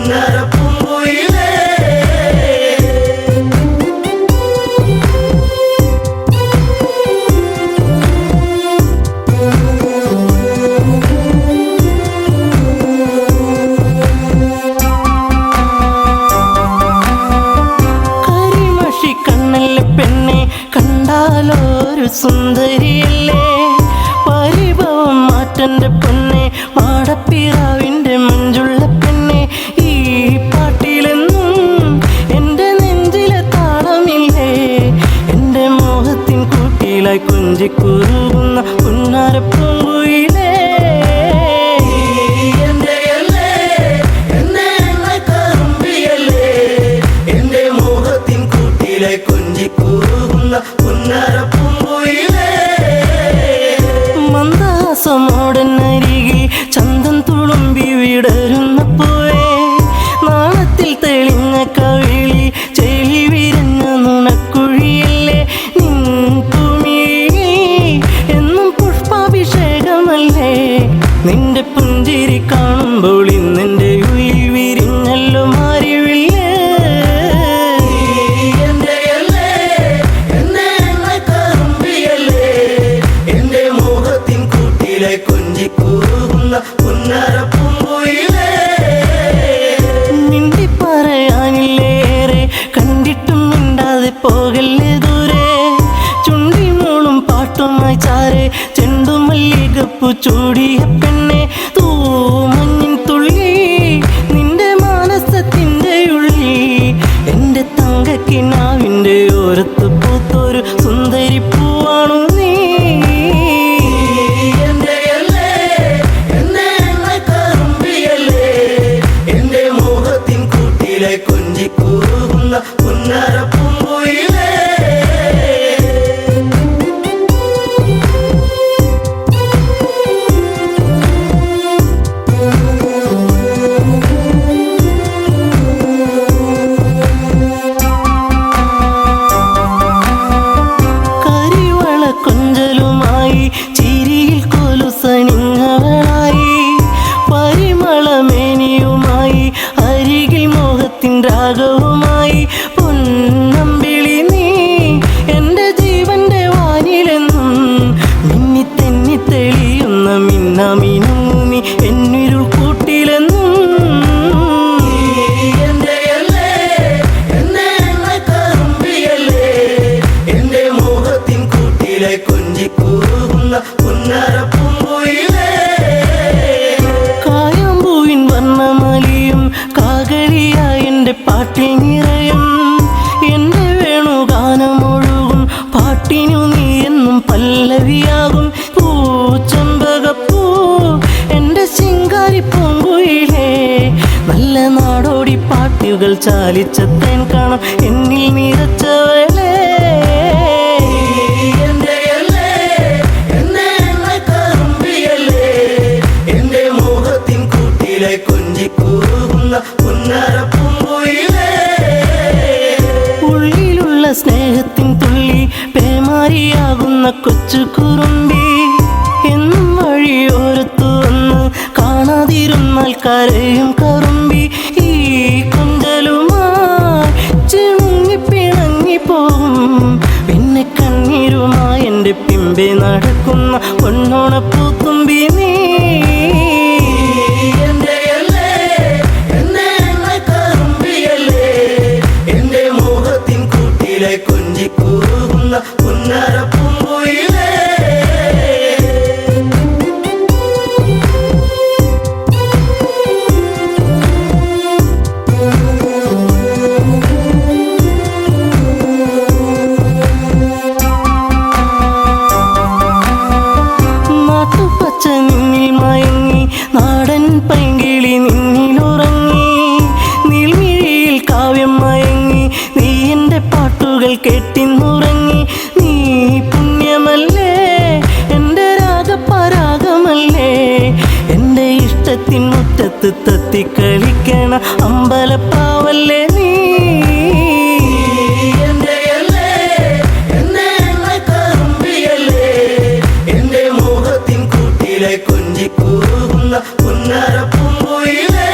പുന്നരപ്പൂങ്കുയിലേ. കരിമഷി കണ്ണല്ലേ പെണ്ണെ, കണ്ടാലൊരു സുന്ദരിയല്ലേ. പരിഭവം മാറ്റന്റെ പെണ്ണെ, മാടപ്പിറാവിന്റെ മഞ്ചുള്ള പെണ്ണെ. ഈ പാട്ടിലെന്നും എൻ്റെ നെഞ്ചിലെ താളമില്ലേ. എൻ്റെ മോഹത്തിൻ കൂട്ടിലായി കൊഞ്ചിക്കുറുകുന്ന പുന്നാരപ്പൂങ്കുയിലേ. മന്ദാസമോടനരികിൽ ചന്തം തുളുമ്പി വിടരുന്ന പൂവേ, നാളത്തിൽ തെളിഞ്ഞ കവിളി ചെളി വിരഞ്ഞ നുണക്കുഴിയല്ലേ. നിൻ ഭൂമിയിൽ എന്നും പുഷ്പാഭിഷേകമല്ലേ. നിന്റെ പുഞ്ചിരി കാണുമ്പോൾ ഇന്നെൻ്റെ ഉയിൽ വിരിഞ്ഞല്ലോ മാറിവില്ലേ. മിണ്ടി പറയാനില്ലേറെ, കണ്ടിട്ടും മിണ്ടാതെ പോകല്ലേ ദൂരെ. ചുണ്ടിനോളും പാട്ടുമായി ചാരെ, ചെണ്ടുമല്ലികപ്പൂ ചൂടിയ പെണ്ണെ. തൂമഞ്ഞിൻ തുള്ളി നിന്റെ മാനസത്തിൻ്റെ ഉള്ളിൽ, എൻ്റെ തങ്കക്കിനാവിൻ്റെ ഓരത്ത് പൂത്തൊരു സുന്ദരി പൂവാണു നീ. കരിവള കൊഞ്ചലുമായി ചിരിയിൽ കൊലുസണിഞ്ഞവളായി, പരിമളമേനിയുമായി അരികിൽ മോഹത്തിൻ രാഗവുമായി. പൊന്നമ്പിളി നീ എൻ്റെ ജീവന്റെ വാനിലെന്നും, മിന്നി തെന്നി തെളിയുന്ന മിന്നാമിനുങ്ങു നീ എന്നിരുൾ കൂട്ടിലെന്നും. കായാമ്പൂവിൻ വർണ്ണമലിയും കാകളിയായി എൻ്റെ പാട്ടിൽ നിറയും. എൻ്റെ വേണുഗാനമൊഴുകും പാട്ടിനു നീ എന്നും പല്ലവിയാകും. പൂച്ചെമ്പകപ്പൂ എൻ്റെ ശിങ്കാരിപ്പൂങ്കുയിലേ, നല്ല നാടോടി പാട്ടുകൾ ചാലിച്ച തേൻ കാണാം എന്നിൽ നിറച്ചവളേ. ഉള്ളിലുള്ള സ്നേഹത്തിൻ തുള്ളി പേമാരിയാകുന്ന കൊച്ചു കുറുമ്പി, എന്നും വഴിയോരത്തു വന്ന് കാണാതിരുന്നാൽ കരയും കറുമ്പി. ഈ കൊഞ്ചലുമായി ചിണുങ്ങി പിണങ്ങിപ്പോകും, പിന്നെ കണ്ണീരുമായി എൻ്റെ പിമ്പെ നടക്കുന്ന പൊന്നോണപ്പൂത്തുമ്പി നീ. നാട്ടുപച്ച നിന്നിൽ മയങ്ങി, നാടൻ പൈങ്കിളി നിന്നിലുറങ്ങി. നീൽമിഴിയിൽ കാവ്യം മയങ്ങി, നീ എൻ്റെ പാട്ടുകൾ കേട്ടിന്നുറങ്ങി. നീ പുണ്യമല്ലേ, എൻ്റെ രാഗപരാഗമല്ലേ. എൻ്റെ ഇഷ്ടത്തിൻ മുറ്റത്ത് തത്തിക്കളിക്കണ അമ്പലപ്പാവല്ലേ നീ. കൊഞ്ചിക്കൂറുന്ന പുന്നരപ്പൂങ്കുയിലേ.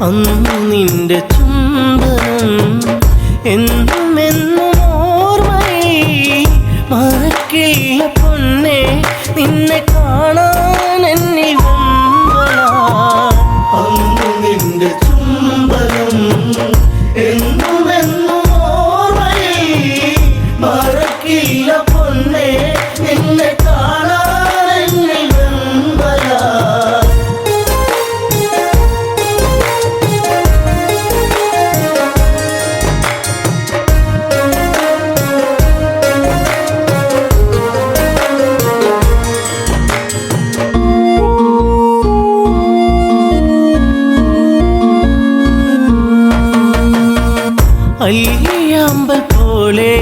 അന്നു നിന്റെ ചുംബനം എന്നും എന്നും ഓർമ്മയിൽ മറക്കില്ല പൊന്നെ നിന്നെ കാണാൻ എന്നിൽ വെമ്പലാ. അന്നു നിന്റെ ചുംബനം എന്നും എന്നും ഓർമ്മയിൽ മറക്കില്ല പൊന്നെ നിന്നെ കാണാൻ എന്നിൽ വെമ്പലാ. അല്ലിയാമ്പൽ പോലെ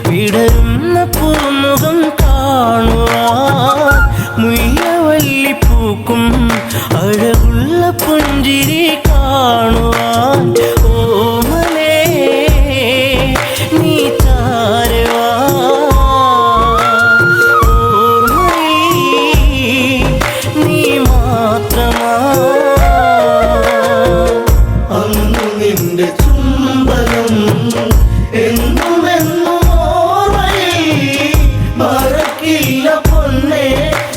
വിടരുന്ന പൂമുഖം കാണുവാൻ മുല്ലവല്ലി പൂക്കും അഴകുള്ള പുഞ്ചിരി കാണുവാൻ ഓമലേ നീ ചാരവാ ഓർമ്മയിൽ നീ മാത്രമാ. അന്നു നിന്റെ ചുംബനം എന്നും എന്നും ഓർമ്മയിൽ മറക്കില്ല പൊന്നെ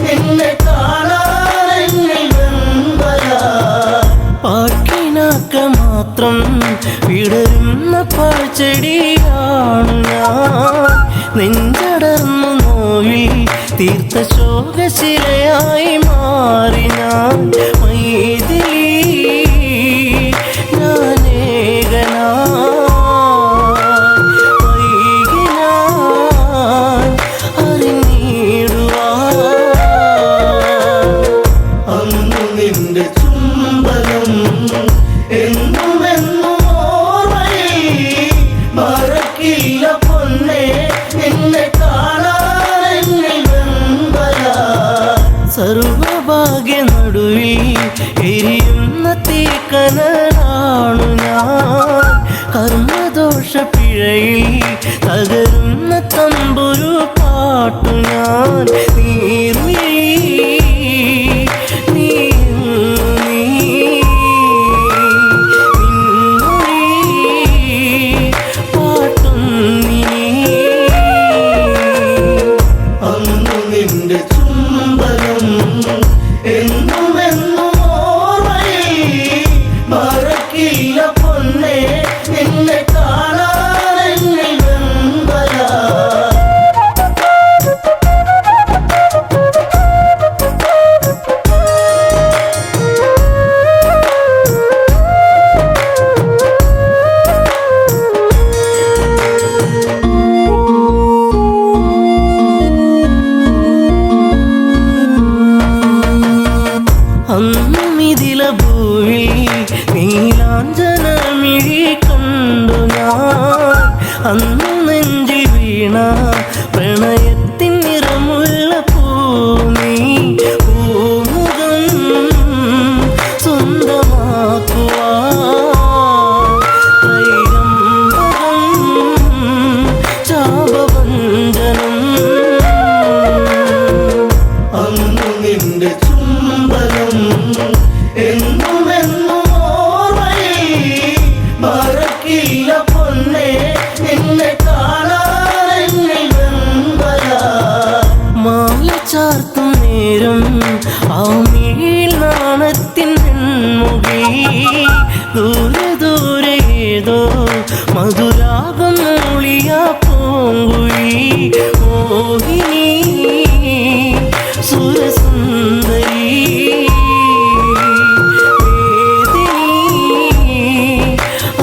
നിന്നെ കാണാൻ എന്നിൽ വെമ്പലാ. പാട്ടിനാക്ക മാത്രം വിടരുന്ന പാഴ്ചെടിയാണു ഞാൻ. നെഞ്ചടർന്നു നോവിൽ തീർത്ത ശോകശിലയായി മാറി ഞാൻ. മൈഥിലി ഞാനേകനാ വൈകിനാൻ അറിഞ്ഞിടുവാൻ. അന്നു നിന്റെ ചുംബനം എന്നും എന്നും ഓർമ്മയിൽ മറക്കില്ല പൊന്നെ നിന്നെ കാണാൻ എന്നിൽ വെമ്പലാ. സർവഭാഗ്യ നടുവിൽ എരിയുന്ന തീക്കനലാണു ഞാൻ. കർമ്മദോഷ പിഴയിൽ തകരുന്ന തമ്പുരു പാട്ടു ഞാൻ. നീർമിഴി നീ നിൻമൊഴി പാട്ടും നീ. അന്നു നിന്റെ ചുംബനം എന്നും എന്നും ഓർമ്മയിൽ മറക്കില്ല പൊന്നെ നിന്നെ കാണാൻ എന്നിൽ വെമ്പലാ. അന്നും ഇതില ഭൂവിൽ നീലാഞ്ജനമിഴി കണ്ടു ഞാൻ. അന്നു നെഞ്ചിൽ വീണ പ്രണയത്തിൻ നിറമുള്ള പൂമീ. പൂമുഖം സ്വന്തമാക്കുവാൻ ത്രൈരംബകം ചാപഭഞ്ജനം. അന്നു നിന്റെ ചുംബനം എന്നും എന്നും ഓർമ്മയിൽ മറക്കില്ല പൊന്നെ നിന്നെ കാണാൻ എന്നിൽ വെമ്പലാ. മാല ചാർത്തും നേരം ആ മിഴിയിൽ നാണത്തിൻ വെൺമുഖി. ദൂരെ ദൂരെ ഏതോ മധുരാഗം മൂളിയ പൂങ്കുഴി. മോഹിനി സുരസുന്ദരി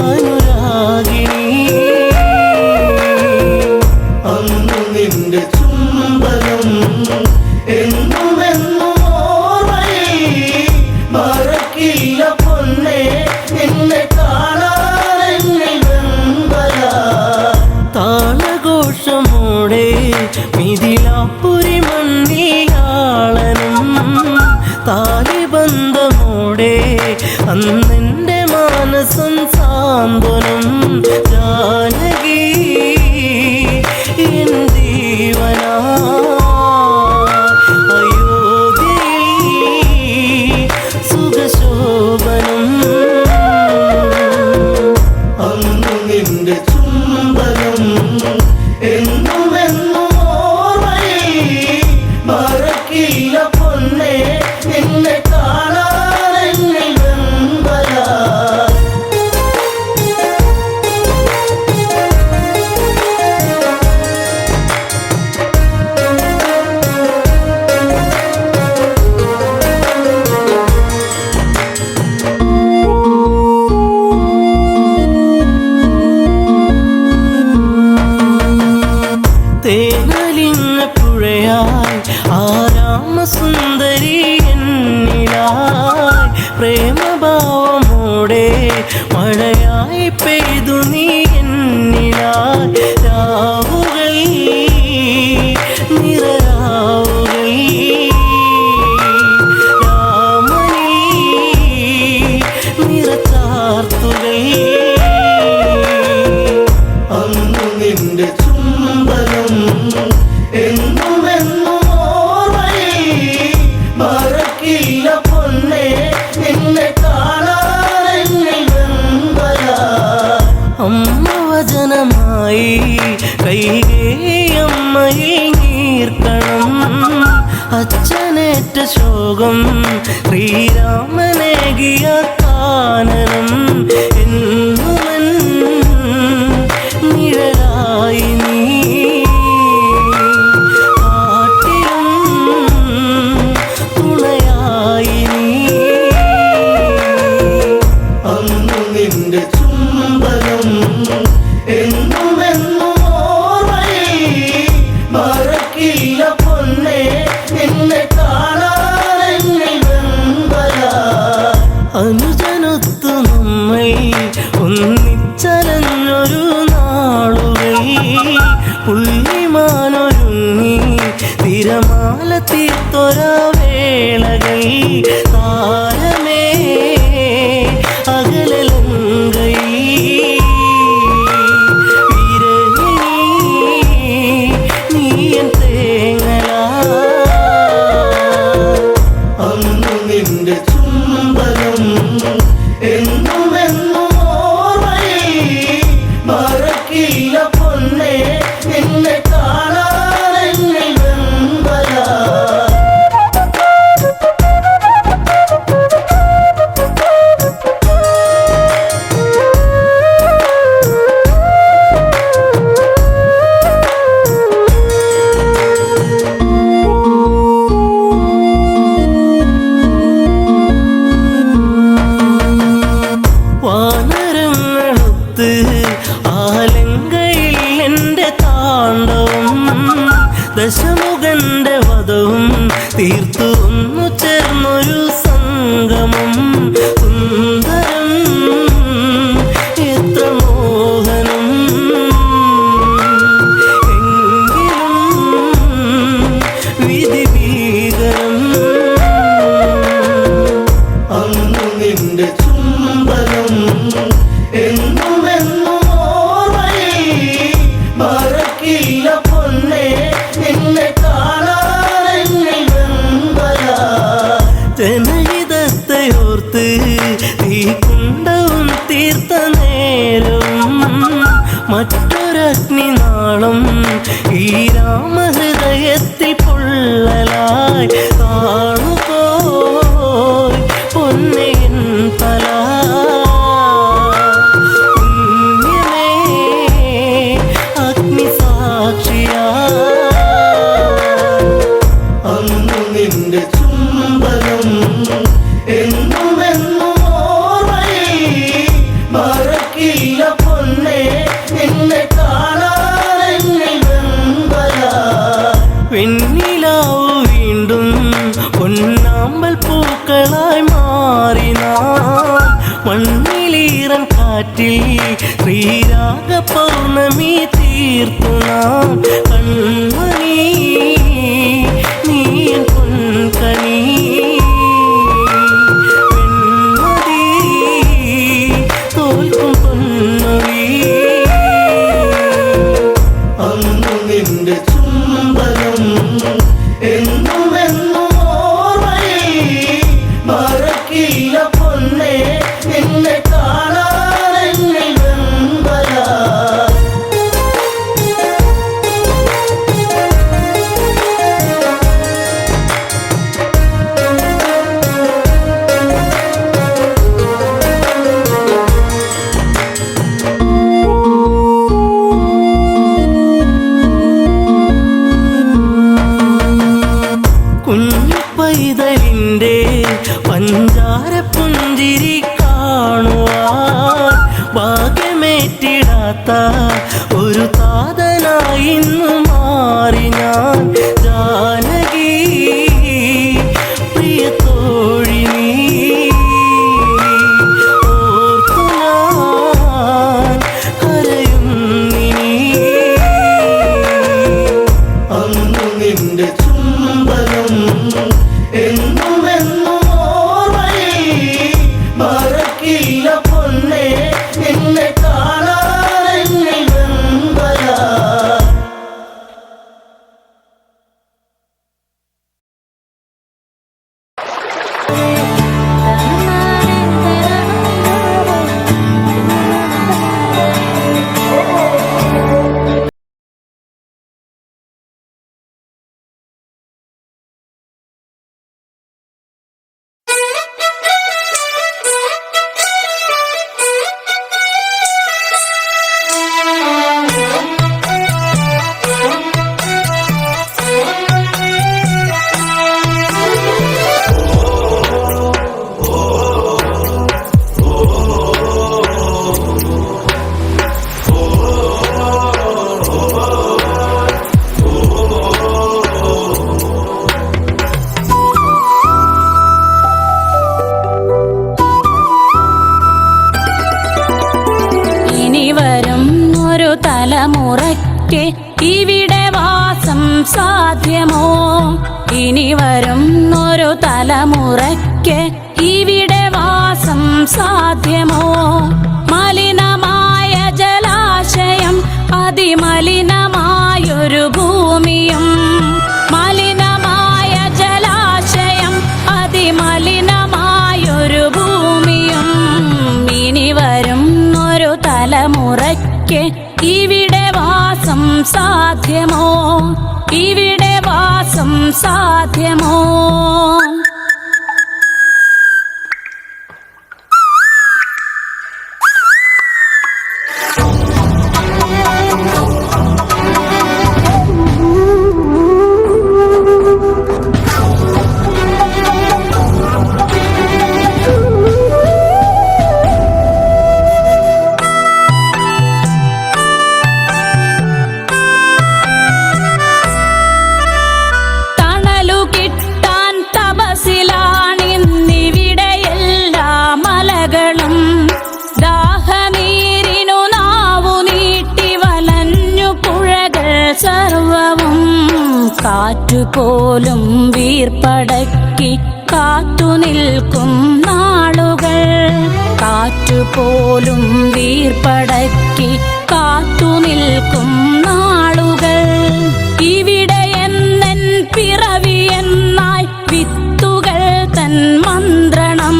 അനുരാഗിണി. അന്നു നിന്റെ ചുംബനം എന്നും എന്നും ഓർമ്മയിൽ മറക്കില്ല പൊന്നെ നിന്നെ കാണാൻ എന്നിൽ വെമ്പലാ. താളഘോഷമോടെ മിഥിലാപ്പുരി മണ്ണിലാളനും താലിബന്ധമോടെ അന്നെൻ്റെ മാനസം സാന്ത്വനം. ജാനകി എൻ ജീവനാ അയോധ്യയിൽ സുഖശോഭനം. സ്നേഹഭാവമോടെ മഴയായി പെയ്തു നീ എന്നിലായി രാവുകൾ നിറരാവുകൾ രാമനീ നിറച്ചാർത്തുകൾ അന്നു നിന്റെ ചുംബനം എന്നുമെന്നും ഓർമ്മയിൽ മറക്കില്ല പൊന്നെ നിന്നെ കാണാനെന്നിൽ വെമ്പലാ അമ്മ വചനമായി കൈകേയമ്മയിൽ നീർക്കണം അച്ഛനേറ്റ ശോകം ശ്രീരാമനേകിയ കാനനം എന്നുമൻ നിഴലായി നീ കാട്ടിലും തുണയായി നീ അന്നു നിന്റെ ചുംബനം എന്നുമെന്നും ഓർമ്മയിൽ മറക്കില്ല പൊന്നെ നിന്നെ കാണാനെന്നിൽ വെമ്പലാ അനുജനൊത്തു നമ്മൾ ഒന്നിച്ചലഞ്ഞൊരു നാളുകൾ പുള്ളിമാനൊരുങ്ങി തിരമാല തീർത്തൊര വേളകൾ താരമേ അകലലങ്കൈ വിരഹിണി നീയൻ തേങ്ങലാ അന്നു നിന്റെ ചുംബനം എന്നുമെന്നും ഓർമ്മയിൽ മറക്കില്ല പൊന്നെ നിന്നെ കാണാനെന്നിൽ വെമ്പലാ വാനരങ്ങളൊത്ത് ആലങ്കയിൽ എൻ്റെ താണ്ഡവം ദശമുഖന്റെ വധവും തീർത്തു ഒന്നു ചേർന്നൊരു സംഗമം സുന്ദരം എത്ര മോഹനം എങ്കിലും വിധി ഭീകരം അന്നു നിന്റെ ചുംബനം എന്നുമെന്നും ഓർമ്മയിൽ മറക്കില്ല പൊന്നെ നിന്നെ കാണാനെന്നിൽ വെമ്പലാ ജനഹിതത്തെ ഓർത്ത് ഈ കുണ്ടവും തീർത്ത നേരവും മറ്റൊരഗ്നിനാളം ഈ രാമഹൃദയത്തിൽ പൊള്ളലായി താണുപോയി പൊന്നയൻ തല പുണ്യമേ അഗ്നിസാക്ഷിയാ അന്നു നിന്റെ ചുംബനം എന്നുമെന്നും ഓർമ്മയിൽ മറക്കില്ല പൊന്നെ നിന്നെ കാണാനെന്നിൽ വെമ്പലാ വെണ്ണിലാവു വീണ്ടും പൊന്നാമ്പൽ പൂക്കളായി മാറി നാം മണ്ണിലീറൻ കാറ്റിൽ ശ്രീരാഗ പൗർണമി തീർത്തു നാം കൺമണി നീയൻ പൊൻകണി വെൺമതി തോൽക്കും പൊന്നൊഴി അന്നു നിന്റെ ചുംബനം എന്നുമെന്നും ഓർമ്മയിൽ മറക്കില്ല പൊന്നെ നിന്നെ കാണാനെന്നിൽ വെമ്പലാ കുഞ്ഞു പൈതലിൻ്റെ പഞ്ചാര പുഞ്ചിരി കാണുവാൻ ഭാഗ്യമേറ്റിടാത്ത ഒരു താതനായി ഇന്നു മാറി ഞാൻ ജാനകി പ്രിയ തോഴി നീ തലമുറയ്ക്ക് ഇവിടെ വാസം സാധ്യമോ? ഇനി വരുന്നൊരു തലമുറയ്ക്ക് ഇവിടെ വാസം സാധ്യമോ? മലിനമായ ജലാശയം, അതിമലിനമായൊരു ഭൂമിയും, മലിനമായ ജലാശയം, അതിമലിനമായൊരു ഭൂമിയും. ഇനി വരുന്നൊരു തലമുറയ്ക്ക് ഇവിടെ വാസം സാധ്യമോ? ഇവിടെ വാസം സാധ്യമോ? കാറ്റുപോലും വീർപ്പടക്കി കാത്തുനിൽക്കും നാളുകൾ, കാറ്റുപോലും വീർപ്പടക്കി കാത്തുനിൽക്കും നാളുകൾ. ഇവിടെ എന്നെൻ പിറവി എന്നായി വിത്തുകൾ തൻ മന്ത്രണം,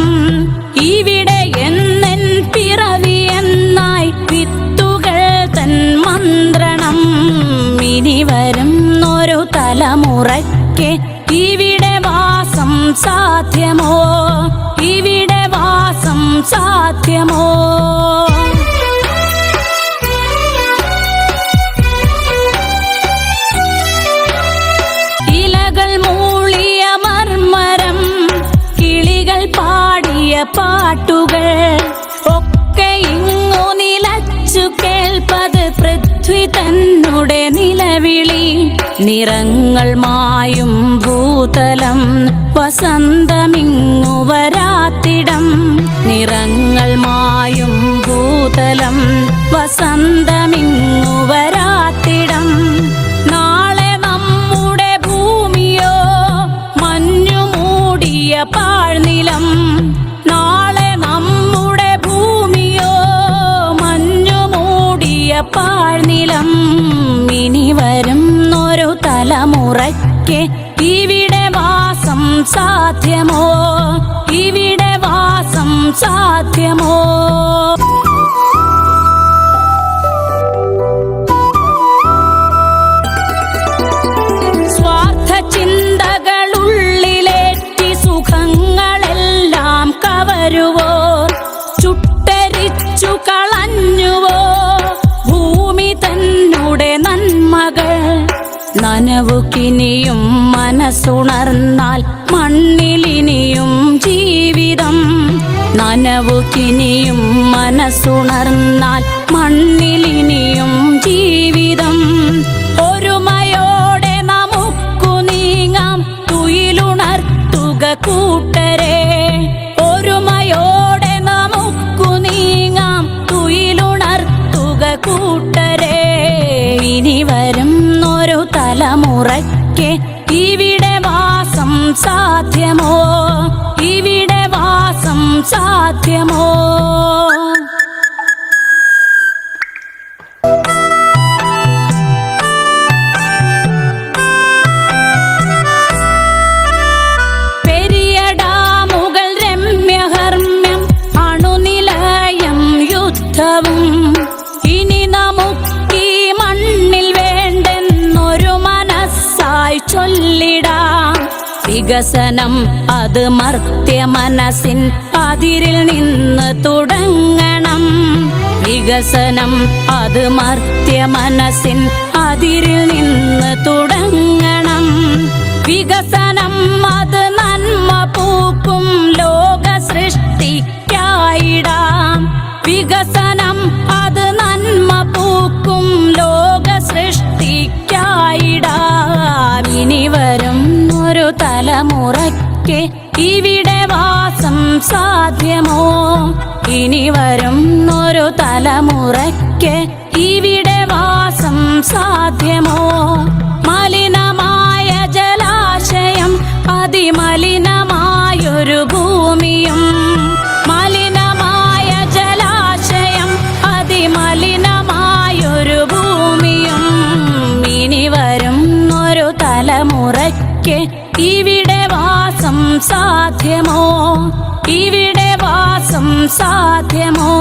ഇവിടെ എന്നെൻ പിറവി എന്നായി വിത്തുകൾ തൻ മന്ത്രണം. ഇനി വരുന്നൊരു തലമുറയ്ക്ക് ഇവിടെ വാസം സാധ്യമോ? ഇവിടെ വാസം സാധ്യമോ? ഇലകൾ മൂളിയ മർമരം, കിളികൾ പാടിയ പാട്ടുകൾ ഒക്കെ ഇങ്ങു നിലച്ചു കേൾപ്പത് പൃഥ്വി തന്നുടെ നിലവിളി. നിറങ്ങൾ മായും ഭൂതലം, വസന്തമിങ്ങു വരാത്തിടം. നിറങ്ങൾ മായും ഭൂതലം, വസന്തമിങ്ങു വരാത്തിടം. നാളെ നമ്മുടെ ഭൂമിയോ മഞ്ഞു മൂടിയ പാഴ്നിലം, നാളെ നമ്മുടെ ഭൂമിയോ മഞ്ഞു മൂടിയ പാഴ്നിലം. ഇനി വരുന്നൊരു തലമുറയ്ക്ക് ഇവിടെ വാസം സാധ്യമോ? ഇവിടെ വാസം സാധ്യമോ? സ്വാർത്ഥ ചിന്തകളുള്ളിലേറ്റി സുഖങ്ങളെല്ലാം കവരുവോർ ചുട്ടരിച്ചു കളഞ്ഞുവോ ഭൂമി തന്നുടെ നന്മകൾ. നനവുകിനിയും മനസ്സുണർന്നാൽ മണ്ണിലിനിയും ജീവിതം, നനവുകിനിയും മനസ്സുണർന്നാൽ മണ്ണിലിനിയും ജീവിതം. ഒരുമയോടെ നമുക്കു നീങ്ങാം തുയിലുണർത്തുക കൂട്ടരെ, ഒരുമയോടെ നമുക്കു നീങ്ങാം തുയിലുണർത്തുക കൂട്ടരെ. ഇനി വരുന്നൊരു തലമുറയ്ക്ക് ഇവിടെ വാസം സാധ്യമോ? ഇവിടെ വാസം സാധ്യമോ? പെരിയ ഡാമുകൾ രമ്യഹർമ്മ്യം, അണുനിലയം യുദ്ധവും. ഇനി നമുക്കീ മണ്ണിൽ വേണ്ടെന്നൊരു മനസ്സായി ചൊല്ലിടാം. വികസനം അത് മർത്യ മനസ്സിൻ അതിരിൽ നിന്ന് തുടങ്ങണം. വികസനം അത് മർത്യ മനസ്സിൻ അതിരിൽ നിന്ന് തുടങ്ങണം. വികസനം അത് നന്മ പൂക്കും ലോക സൃഷ്ടിക്കായിടാം. വികസനം അത് നന്മ പൂക്കും ലോക സൃഷ്ടിക്കായിടാം. ഇനി വരുന്നൊരു തലമുറയ്ക്ക് ഇവിടെ വാസം സാധ്യമോ? ഇനി വരുന്നൊരു തലമുറയ്ക്ക് ഇവിടെ സാധ്യമോ? മലിനമായ ജലാശയം അതിമലിനമായൊരു ഭൂമിയും, മലിനമായ ജലാശയം അതിമലിനമായൊരു ഭൂമിയും, ഇനി വരും ഒരു തലമുറയ്ക്ക് ഇവിടെ വാസം സാധ്യമോ? ഇവിടെ വാസം സാധ്യമോ?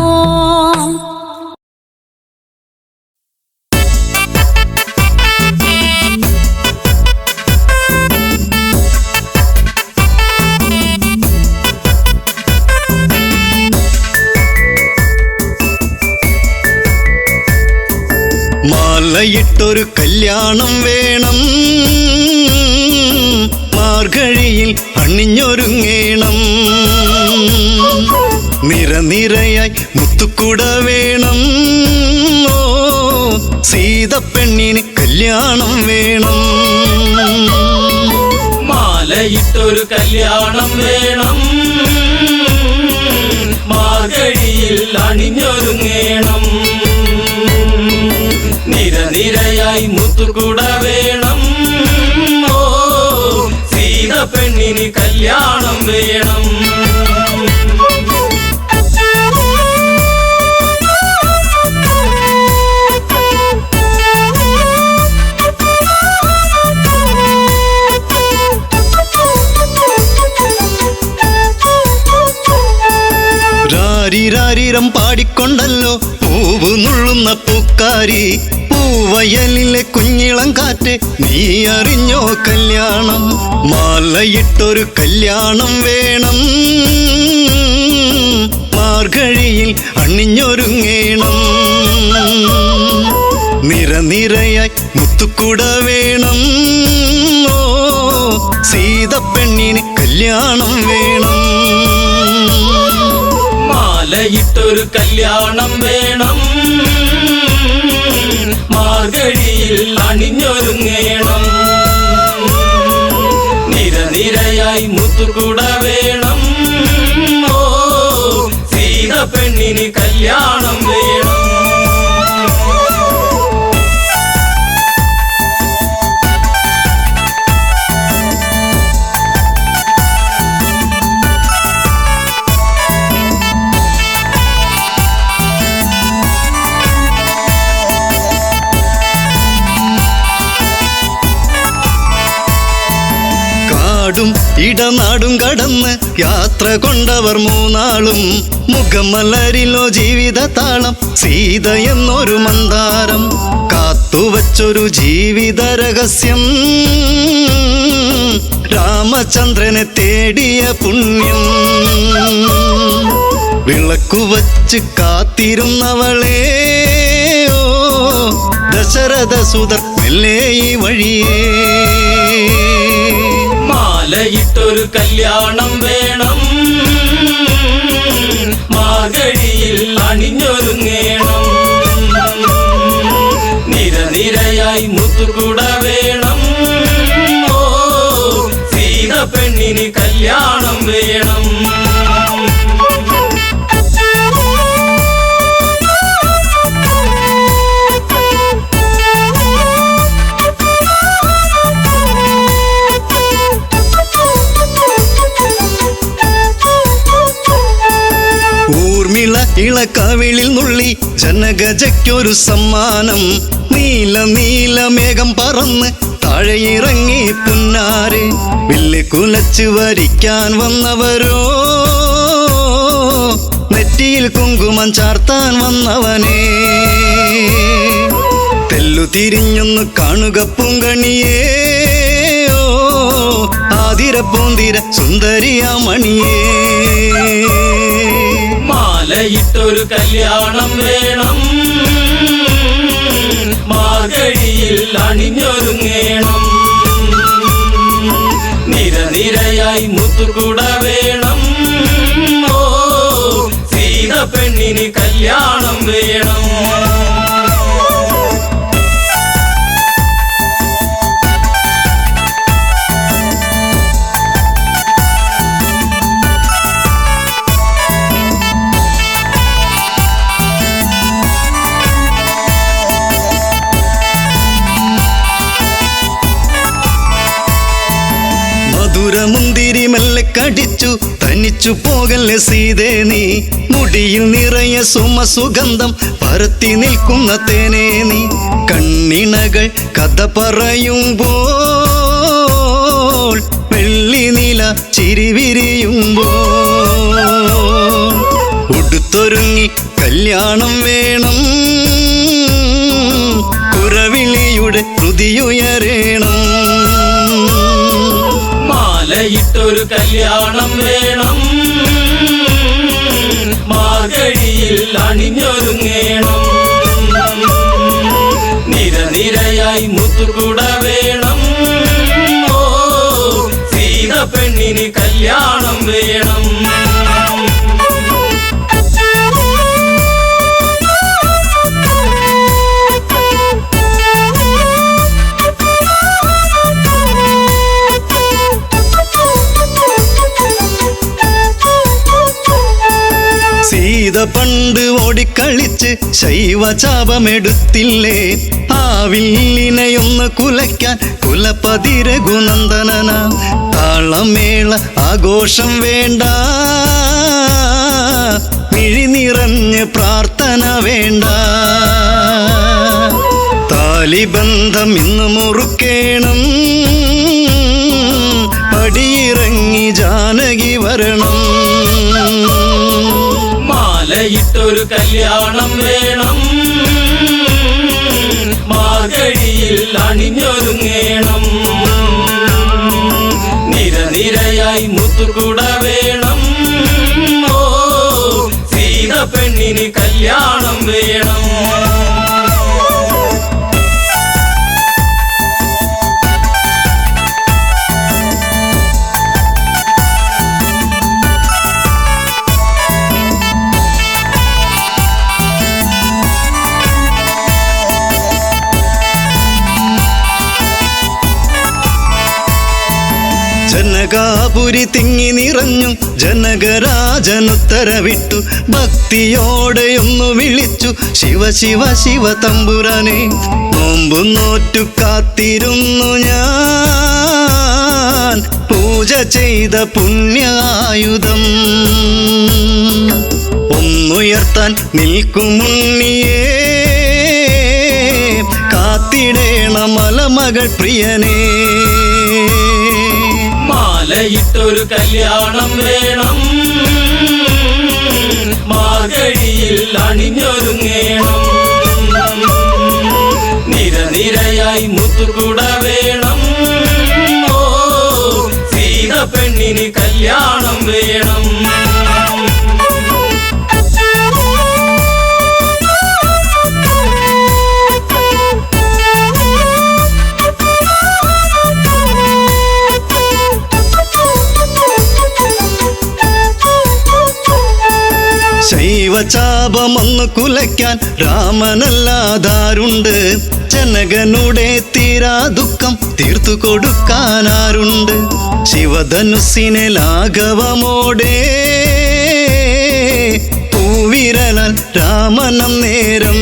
മാലയിട്ടൊരു കല്യാണം വേണം, മാർഗഴിയിൽ അണിഞ്ഞൊരുങ്ങേണം. നിരനിരയായി മുത്തുക്കുട വേണം, ഓ സീതപ്പെണ്ണിന് കല്യാണം വേണം. മാലയിട്ടൊരു കല്യാണം വേണം, മാർഗഴിയിൽ അണിഞ്ഞൊരുങ്ങേണം. നിരനിരയായി മുത്തുകുട വേണം, ഓ സീതപ്പെണ്ണിന് കല്യാണം വേണം. രാരിരാരിരം പാടിക്കൊണ്ടല്ലോ പൂവ് നുള്ളുന്ന പൂക്കാരി, പൂവയലിലെ കുഞ്ഞിളം കാറ്റ് നീ അറിഞ്ഞോ കല്യാണം. മാലയിട്ടൊരു കല്യാണം വേണം, മാർഗഴിയിൽ അണിഞ്ഞൊരുങ്ങേണം. നിരനിരയായി മുത്തുക്കുട വേണം, ഓ സീതപ്പെണ്ണിന് കല്യാണം വേണം. മാലയിട്ടൊരു കല്യാണം വേണം, മാർഗഴിയിൽ അണിഞ്ഞൊരുങ്ങേണം. നിരനിരയായി മുത്തുകുട വേണം, ഓ സീതപ്പെണ്ണിന് കല്യാണം വേണം. ഇടനാടും കടന്ന് യാത്ര കൊണ്ടവർ മൂന്നാളും, മുഖമലരിലോ ജീവിത താളം, സീത എന്നൊരു മന്ദാരം, കാത്തുവച്ചൊരു ജീവിത രഹസ്യം, രാമചന്ദ്രനെ തേടിയ പുണ്യം. വിളക്കുവച്ച് കാത്തിരുന്നവളെ, ഓ ദശരഥ സുതർ മെല്ലെ ഈ വഴിയേ. മാലയിട്ടൊരു കല്യാണം വേണം, മാർഗഴിയിൽ അണിഞ്ഞൊരുങ്ങേണം. നിരനിരയായി മുത്തുകുട വേണം, ഓ സീതപ്പെണ്ണിന് കല്യാണം വേണം. ഇളക്കവിളിൽ നുള്ളി ജനഗജയ്ക്കൊരു സമ്മാനം, നീല നീല മേഘം പറന്ന് താഴെയിറങ്ങി പുന്നാര്, വില്ല് കുലച്ച് വരിക്കാൻ വന്നവരോ, നെറ്റിയിൽ കുങ്കുമം ചാർത്താൻ വന്നവനേ. തെല്ലു തിരിഞ്ഞൊന്ന് കാണുക പൂങ്കണിയേ, ഓ ആതിര പൂന്തിര സുന്ദരിയാ മണിയേ. മാലയിട്ടൊരു കല്യാണം വേണം, മാർഗഴിയിൽ അണിഞ്ഞൊരുങ്ങേണം. നിരനിരയായി മുത്തുകുട വേണം, ഓ സീതപ്പെണ്ണിന് കല്യാണം വേണം. അടിച്ചു തനിച്ചു പോകല്ലേ സീതേ നീ. മുടിയിൽ നിറയെ സുമസുഗന്ധം പരത്തി നിൽക്കുന്ന തേനേ നീ. കണ്ണിണകൾ കഥ പറയുമ്പോൾ വെള്ളി നില ചിരിവിരിയുമ്പോൾ ഉടുത്തൊരുങ്ങി കല്യാണം വേണം. കുരവിളിയുടെ ഹൃതിയുയരേണം. മാലയിട്ടൊരു കല്യാണം വേണം. മാർഗഴിയിൽ അണിഞ്ഞൊരുങ്ങേണം. നിരനിരയായി മുത്തുകൂട വേണം. ഓ സീത പെണ്ണിന് കല്യാണം വേണം. സീത പണ്ട് ഓടിക്കളിച്ച് ശൈവചാപമെടുത്തില്ലേ. ആ വില്ലിനെയൊന്ന് കുലയ്ക്കാൻ കുലപതി രഘുനന്ദനന. താളമേള ആഘോഷം വേണ്ട. മിഴി നിറഞ്ഞ് പ്രാർത്ഥന വേണ്ട. താലിബന്ധം ഇന്ന് മുറുക്കേണം. പടിയിറങ്ങി ജാനകി വരണം. മാലയിട്ടൊരു കല്യാണം വേണം. മാർഗഴിയിൽ അണിഞ്ഞൊരുങ്ങേണം. നിരനിരയായി മുത്തുകൂട വേണം. ഓ സീത പെണ്ണിന് കല്യാണം വേണം. ജനകാപുരി തിങ്ങി നിറഞ്ഞു. ജനകരാജനുത്തരവിട്ടു. ഭക്തിയോടെയൊന്നു വിളിച്ചു ശിവ ശിവ ശിവ തമ്പുരാനെ. നോമ്പു നോറ്റു കാത്തിരുന്നു ഞാൻ പൂജ ചെയ്ത പുണ്യായുധം. ഒന്നുയർത്താൻ നിൽക്കുമുണ്ണിയേ. കാത്തിടേണ മലമകൾ പ്രിയനേ. മാലയിട്ടൊരു കല്യാണം വേണം. മാർഗഴിയിൽ അണിഞ്ഞൊരുങ്ങേണം. നിരനിരയായി മുത്തുകൂട വേണം. ഓ സീത പെണ്ണിന് കല്യാണം വേണം. ശൈവചാപമൊന്നു കുലയ്ക്കാൻ രാമനല്ലാതാരുണ്ട്. ജനകനുടെ തീരാ ദുഃഖം തീർത്തു കൊടുക്കാനാരുണ്ട്. ശിവധനുസിനെ ലാഘവമോടെ പൂവിരലാൽ രാമനം നേരം.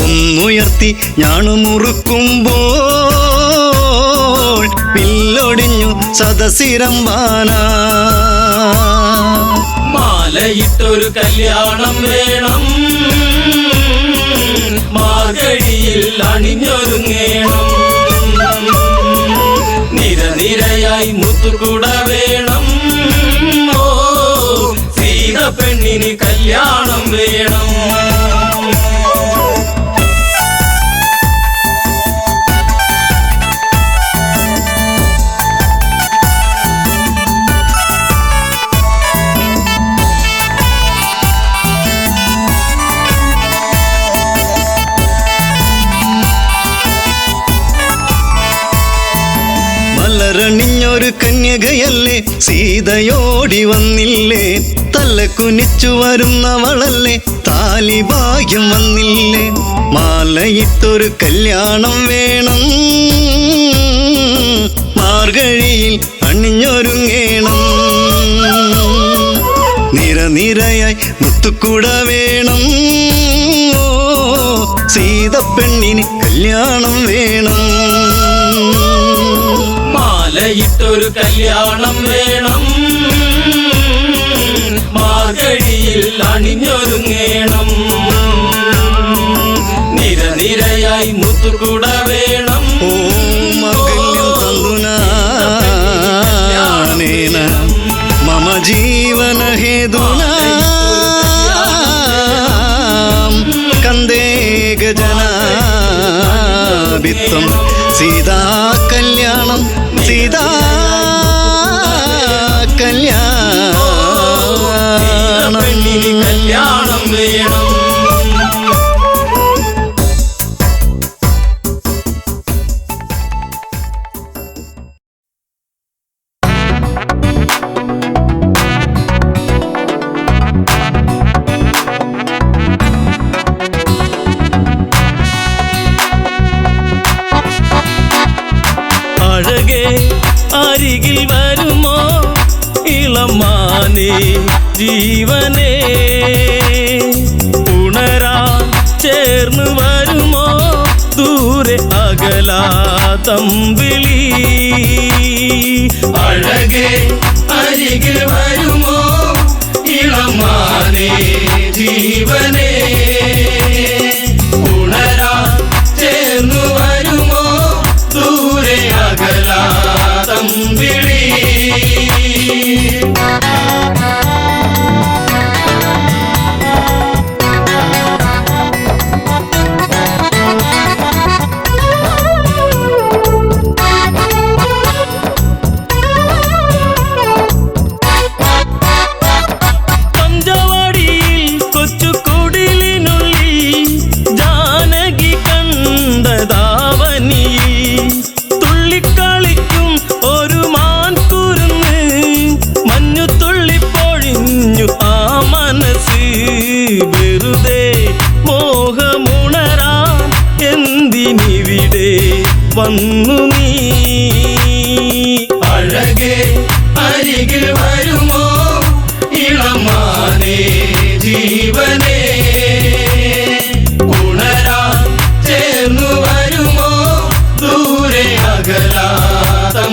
ഒന്നുയർത്തി ഞാണുമുറുക്കുമ്പോൾ വില്ലൊടിഞ്ഞു സദസിരമ്പാന. മാലയിട്ടൊരു കല്യാണം വേണം. മാർഗഴിയിൽ അണിഞ്ഞൊരുങ്ങേണം. നിരനിരയായി മുത്തുകൂട വേണം. ഓ സീത പെണ്ണിന് കല്യാണം വേണം. മലരണിഞ്ഞൊരു കന്യകയല്ലേ സീതയോടി വന്നില്ലേ. തല കുനിച്ചു വരുന്നവളല്ലേ താലി ഭാഗ്യം വന്നില്ലേ. മാലയിട്ടൊരു കല്യാണം വേണം. മാർഗഴിയിൽ അണിഞ്ഞൊരുങ്ങേണം. നിരനിരയായി മുത്തുകൂട വേണം. സീത പെണ്ണിന് കല്യാണം വേണം. മാലയിട്ടൊരു കല്യാണം വേണം, മാർഗഴിയിൽ അണിഞ്ഞൊരുങ്ങേണം. നിരനിരയായി മുത്തുകുട വേണം, മംഗല്യം തന്തുനാനേന മമ ജീവന ഹേതുനാ കന്ദേ ഗജനാഭിത്വം സീതാ കല്യാണം സീതാ കല്യാണം. പെണ്ണിന് കല്യാണം വേണം. അഴകേ അരികിൽ വരുമോ ഇളമാനേ ജീവനേ, ഉണരാൻ ചേർന്ന് വരുമോ ദൂരെ അകലാതമ്പിളി. അഴകേ അരികിൽ വരുമോ ഇളമാനേ ജീവനേ, ഉണരാൻ ചേർന്നു വരുമോ ദൂരെ അകലാതമ്പിളി. പഞ്ചവാടിയിൽ കൊച്ചുകുടിലിനുള്ളിൽ ജാനകി കണ്ടതാവനിയിൽ തുള്ളിക്കളിക്കും ഒരു മാൻകുരുന്ന്, മഞ്ഞു തുള്ളിപ്പൊഴിഞ്ഞു ആ മനസ്സ്. വെറുതെ മോഹമുണരാൻ എന്തിനിവിടെ വന്നു നീ. അഴകേ അരികിൽ വരുമോ ഇളമാനേ ജീവനേ, ഉണരാൻ ചേർന്നു വരുമോ ദൂരെ അകലാതമ്പിളി.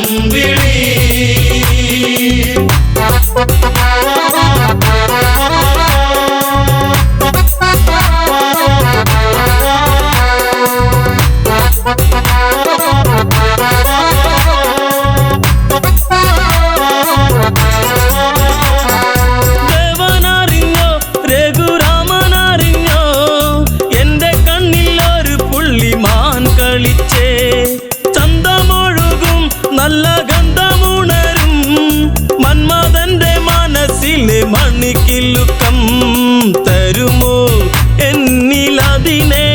ദേവനറിഞ്ഞോ രഘുരാമനറിഞ്ഞോ എന്റെ കണ്ണിൽ ഒരു പുള്ളിമാൻ കളിച്ചേ. ചന്തമൊഴുകും നല്ല ഗന്ധമുണരും മന്മഥന്റെ മനസ്സിലെ മണിക്കിലുക്കം തരുമോ എന്നിലതിനെ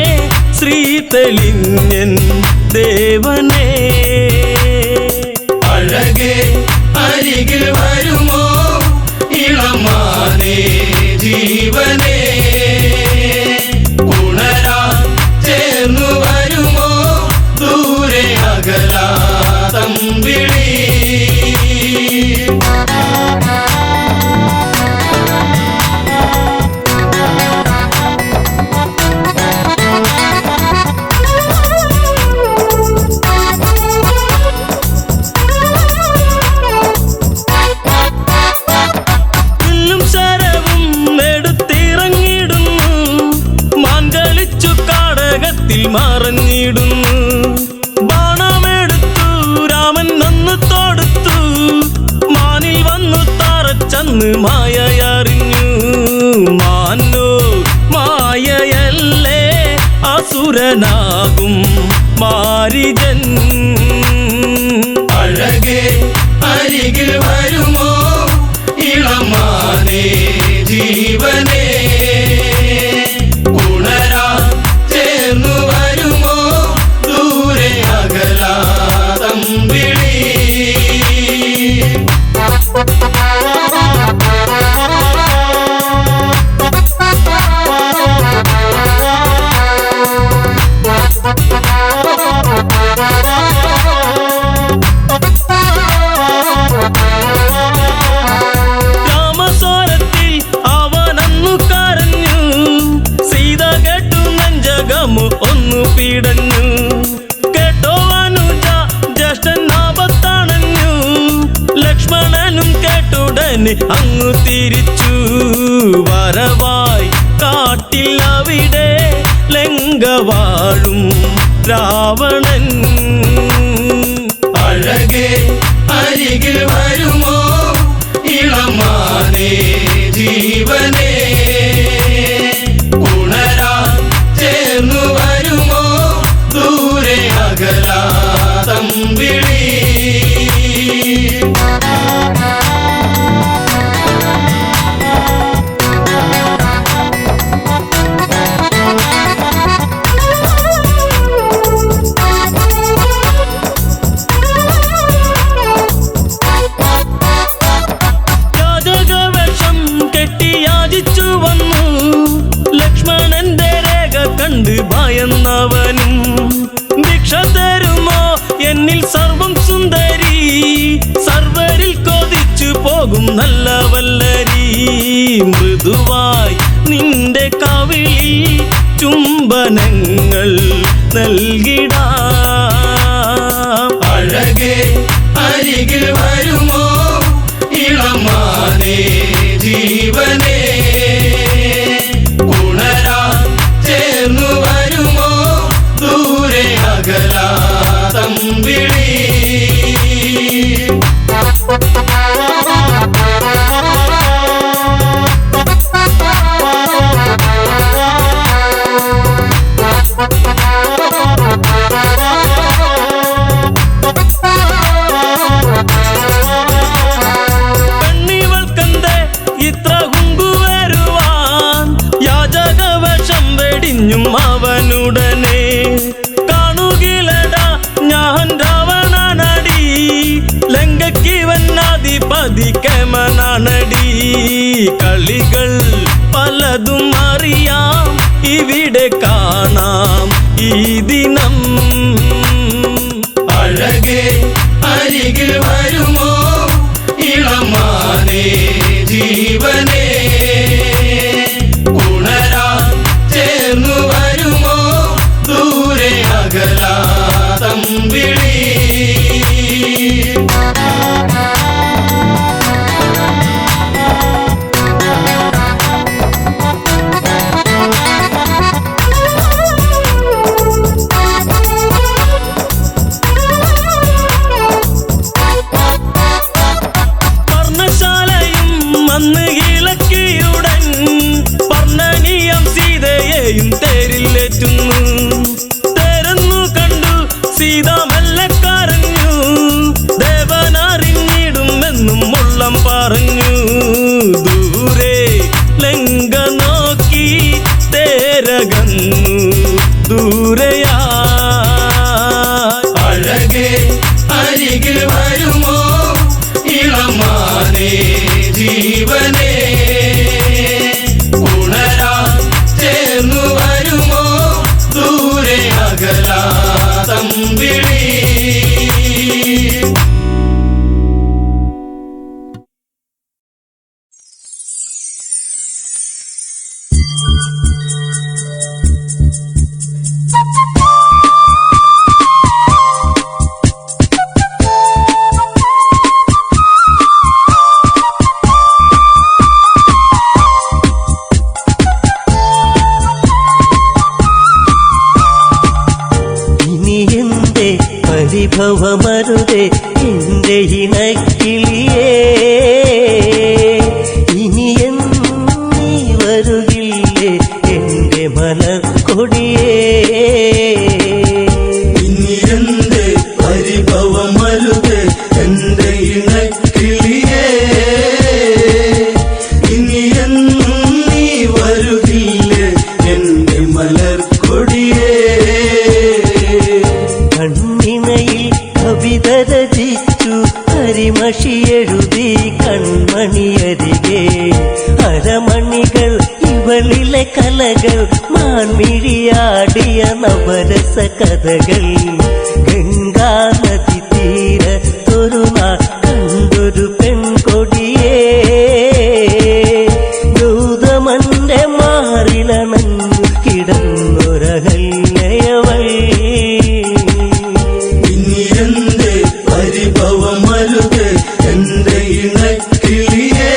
ശ്രീ തെളിഞ്ഞൻ ദേവനേ. അഴകേ അരികിൽ വരുമോ ഇളമാനേ ജീവനേ, ഉണരാൻ ചേർന്നു വരുമോ ദൂരെ അകലാതമ്പിളി. വില്ലും ശരവും എടുത്തിറങ്ങിടുന്നു, മാൻകളിച്ചു കാടകത്തിൽ മറഞ്ഞിടുന്നു. ബാണമെടുത്തു രാമൻ നന്നു തൊടുത്തു, മാനിൽ വന്നു തറച്ചന്ന് മായയറിഞ്ഞു. മാനോ മായയല്ലേ അസുരനാകും മാരിജൻ. അഴകേ അരികിൽ വരുമോ ഇളമാനേ ജീവനേ, ഉണരാൻ ചേർന്നു വരുമോ ദൂരെ അകലാതമ്പിളി. രാമസ്വരത്തിൽ അവനന്നു തന്നെ അങ്ങു തിരിച്ചു വരവായി കാട്ടിൽ അവിടെ ലങ്ക വാഴും രാവണൻ. അഴകേ അരികിൽ വരുമോ ഇളമാനേ ജീവനേ, ഉണരാൻ ചേർന്നു വരുമോ ദൂരെ അകലാ തമ്പിളി. യാചകവേഷം കെട്ടി യാചിച്ചു വന്നു ലക്ഷ്മണന്റെ രേഖ കണ്ട് ഭയന്നവനും. ഭിക്ഷ തരുമോ എന്നിൽ സർവം സുന്ദരി, സർവരിൽ കൊതിച്ചു പോകും നല്ല വല്ലരി. മൃദുവായി നിന്റെ കവിളിൽ ചുംബനങ്ങൾ നൽകിടാം. അഴകേ അരികിൽ വരുമോ ഇളമാനേ ജീവനേ, ഉണരാൻ ചേർന്നു വരുമോ ദൂരെ അകലാ തമ്പിളി. പെണ്ണിവൾക്കെന്തേ ഇത്ര കുങ്കുവരുവാൻ, യാചകവേഷം വെടിഞ്ഞും അവനുടനെ. കാണുകിലടാ ഞാൻ രാവണനടി, ലങ്കയ്ക്കിവനാധിപതി കേമനാണടി. കളികൾ പലതും അറിയാം ഇവിടെ കാണാം ഈ ദിനം. അഴകേ അരികിൽ വരുമോ ഇളമാനേ ജീവനേ, ഉണരാൻ ചേർന്നു വരുമോ ദൂരെ അകലാ തമ്പിളി. പർണശാലയും അന്ന് ഇളക്കിയുടൻ പർണനീയം സീതയെയും തേരിലേറ്റുന്നു. തേരെന്നു കണ്ടു സീത മെല്ലെ കരഞ്ഞു, ദേവനറിഞ്ഞിടുമെന്നും ഉള്ളം പറഞ്ഞു. ദൂരെ ലങ്ക നോക്കി തേരകന്നു ദൂരയാ. അഴകേ അരികിൽ വരുമോ ഇളമാനേ ജീവനേ, ഉണരാൻ ചേർന്നു വരുമോ ദൂരെ അകലാ തമ്പിളി. പരിഭവമരുതേ എന്റെ ഇണക്കിളിയേ, ഇനി എന്നീ വരുകില്ലേ എന്റെ മലർ കൊടിയേ. ഇനി എന്റെ പരിഭവമരുതേ എന്റെ ഇണക്കിളിയേ, ഇനി എന്നും നീ വരുകില്ലേ എന്റെ മലർ കൊടിയേ. കണ്ണിണയിൽ കവിത രചിച്ചു കരിമഷിയെഴുതി കൺമണിയരികെ, അരമണികൾ ഇവളിലെ കലകൾ മാൻമിഴിയാടിയ നവരസ കഥകൾ. ഗംഗാ നദി തീരത്തൊരു നാൾ കണ്ടൊരു പെൺകൊടിയേ, ഗൗതമന്റെ മാറിലണഞ്ഞു കിടന്നൊരഹല്യവൾ. ഇനി എന്റെ പരിഭവമരുതേ എന്റെ ഇണക്കിളിയേ,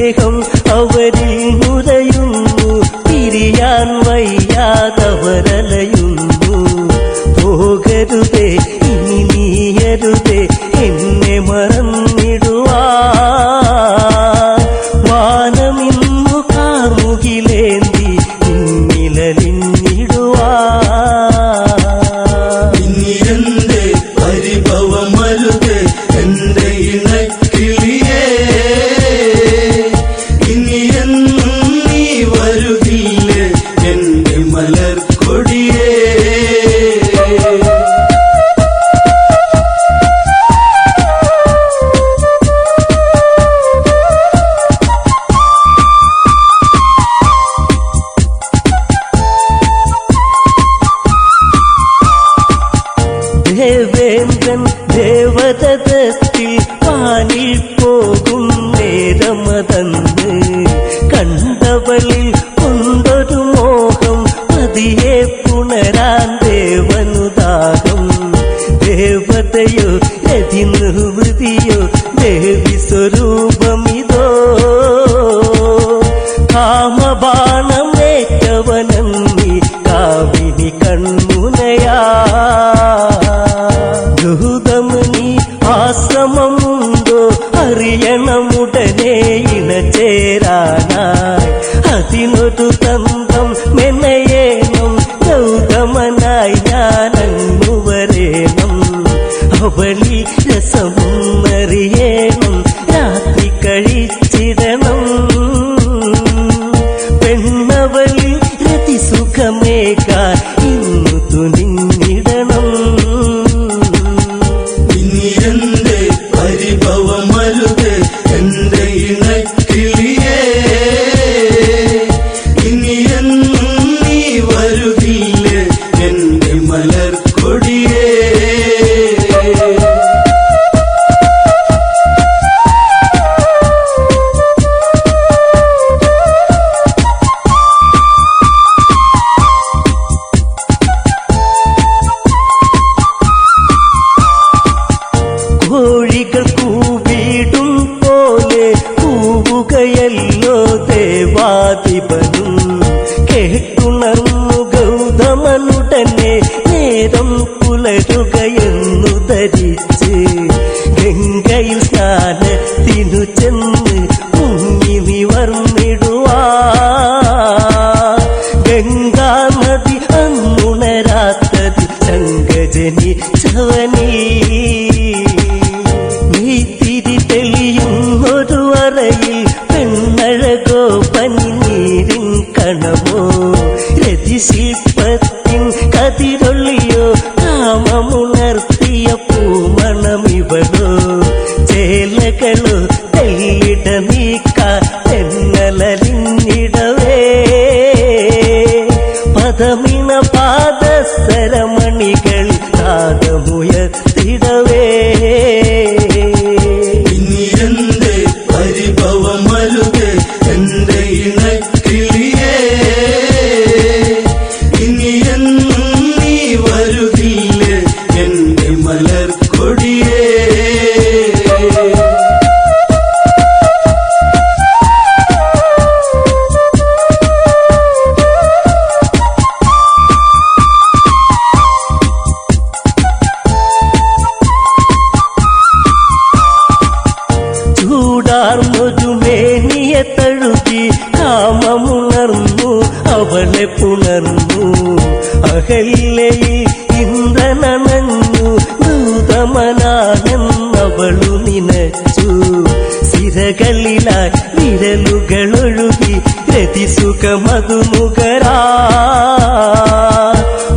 സ്നേഹം അവരിൽ നുരയുന്നു, പിരിയാൻ വയ്യാതവരലയുന്നു. പോകരുതേ ഇനി നീയരുതേ എന്നെ മറന്നിടുവാ. വാനമിന്നു കാർമുകിലേന്തി നിന്നിലലിഞ്ഞിടുവാ. ഇനി എന്റെ പരിഭവമരുത് എന്റെ ഇണക്കിളിയേ, ഇനി എന്നും നീ വരുകില്ലേ എന്റെ മലർക്കൊടിയേ. ദേവേന്ദ്രൻ ദേവതത്തിൽ പാനിൽ പോകും നേരമതന്ന് കണ്ടവളിൽ കൊണ്ടൊരു മോഹം പതിയെ പുണരാൻ ദേവനുദാഹം. ദേവതയോ രതിനിവൃതിയോ ദേവി സ്വരൂപമിതോ, കാമബാണമേറ്റവനന്നി കാവിനി കൺമുനയാ. ഗൗതമനി ആശ്രമമുണ്ടോ അറിയണമുടനെ ഇണചേരാനായി. അതിനൊരു തന്ത്രം മെനയേണം, ഗൗതമനായി ഞാനങ്ങു വരേണം. അവളി രസമൊന്നറിയേണം, രാത്രി കഴിച്ചിടണം. പെണ്ണവളി രതിസുഖമേകാൻ ഇന്നു തുനിഞ്ഞിടണം. ഇനി എന്റെ പരിഭവമരുത് എന്റെ ഇണക്കിളിയേ, ഇനി എന്നും നീ വരുകില്ലേ എന്റെ മലർക്കൊടിയേ. കോഴികൾ കൂവിടും പോലെ കൂവുകയല്ലോ ദേവാധിപനും. കേട്ടുണർന്നു ഗൗതമനുടനെ നേരം പുലരുകയെന്നു ധരിച്ച് ഗംഗയിൽ സ്നാനത്തിനു ചെന്ന് മുങ്ങി നിവർന്നിടുവാ. ഗംഗാനദി അന്നുണരാത്തത് ശങ്കജനിച്ചവനീ. നീത്തിരി തെളിയുന്നൊരു അറയിൽ പെണ്ണഴകോ പനിനീരിൻ കണമോ, രതിശില്പത്തിൻ കതിരൊള്ളിയോ കാമമുണർത്തിയ പൂമണമിവളോ. ചേലകളോ തെല്ലിട നീക്കാൻ തെന്നലിഞ്ഞിടവേ. പദമിണ പാദസരമണികൾ നാദമുയർത്തിടവേ. ഇനി എന്റെ പരിഭവമരുത് എന്റെ ഇണക്കിളിയേ, ഇനി എന്നും നീ വരുകില്ലേ എന്റെ മലർക്കൊടിയേ. ചൂടാർന്നൊരു മേനിയെ തഴുകി കാമമുണർന്നു അവളെ പുണർന്നു. അഹല്യയിൽ ഇന്ദ്രനണഞ്ഞു ഗൗതമനാണെന്നവളു നിനച്ചു. സിരകളിലായി വിരലുകളൊഴുകി രതിസുഖമതു നുകരാ.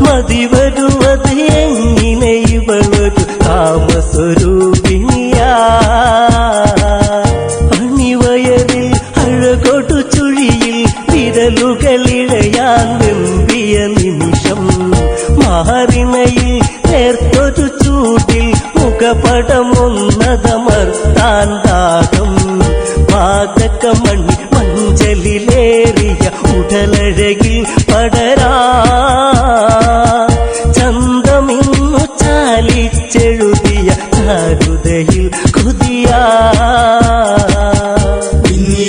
മതിവരുവത് എങ്ങനെ ഇവളൊരു കാമസ്വരൂപിണിയാ. അണിവയറിൽ അഴകൊടു ചുഴിയിൽ വിരലുകളിഴയാൻ വെമ്പിയ നിമിഷം. മാറിണയിൽ നേർത്തൊരു ചൂടിൽ മുഖപടമൊന്നതമർത്താൻ ദാഹം. പാതകമണി മഞ്ചലിലേറിയ ഉടലഴകിൽ പടരാ. ചന്തമിന്നു ചാലിച്ചെഴുതിയ ചാരുതയിൽ കുതിയാ. ഇനി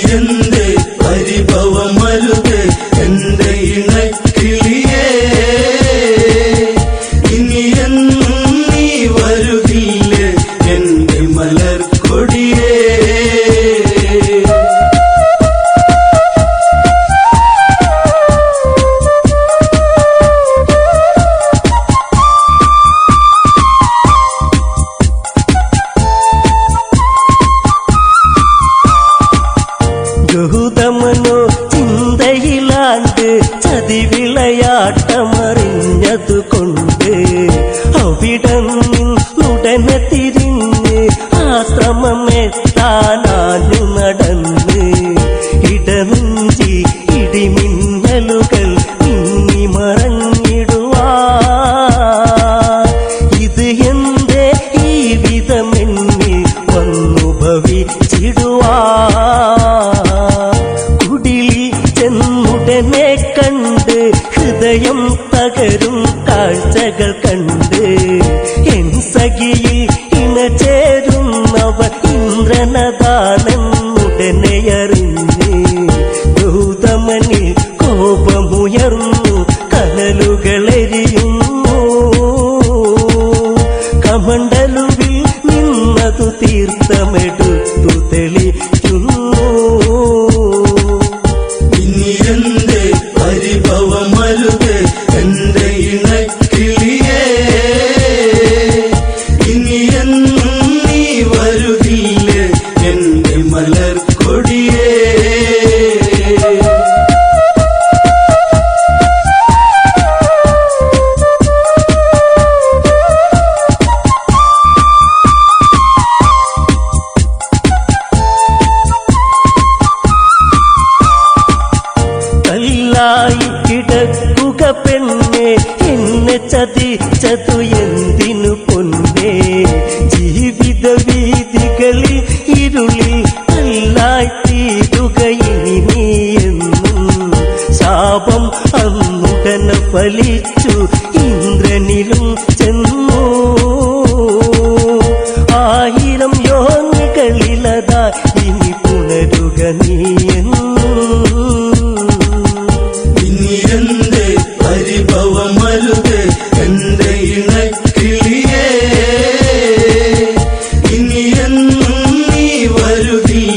നടന്ന് ഇടനെഞ്ചി ഇടിമിന്നലുകൾ മിന്നി മറഞ്ഞിടുവാ ഇത് എന്റെ ഈ വിധമെന്നിൽ വന്നു ഭവിച്ചിടുവാ കുടിലിൽ ചെന്നുടനെ കണ്ട് ഹൃദയം തകരും കാഴ്ചകൾ കണ്ട് എൻ സഖിയിൽ ഇണചേരുന്നവർ ഇന്ദ്രനതാണെന്നുടനെ അറിഞ്ഞ് ഗൗതമനിൽ കോപമുയർന്നു കനലുകളെരിയുന്നു കമണ്ടലുവിൽ നിന്നതു തീർത്ഥമെടുത്തു തെളിക്കുന്നു ഇനി എന്റെ പരിഭവമരുത് എന്റെ ഇണക്കിളിയേ ഇനി എന്നും നീ വരുകില്ലേ എന്റെ മലർക്കൊടിയേ കല്ലായി കിടക്കുക പെണ്ണെ എന്നെ ചതിച്ചതു എന്തിനു പൊന്നേ ജീവിത വീതികളിൽ ഇരുളിൽ കല്ലായി തീരുക ഇനി നീ എന്നും ശാപം അന്നുടനെ ഫലിച്ചു ഇന്ദ്രനിലും ചെന്നു 1000 യോനികളിലതാ ഇനി പുണരുക നീ ഇനി എന്റെ പരിഭവമരുത് എന്റെ ഇണക്കിളിയേ ഇനി എന്നും നീ വരുകില്ല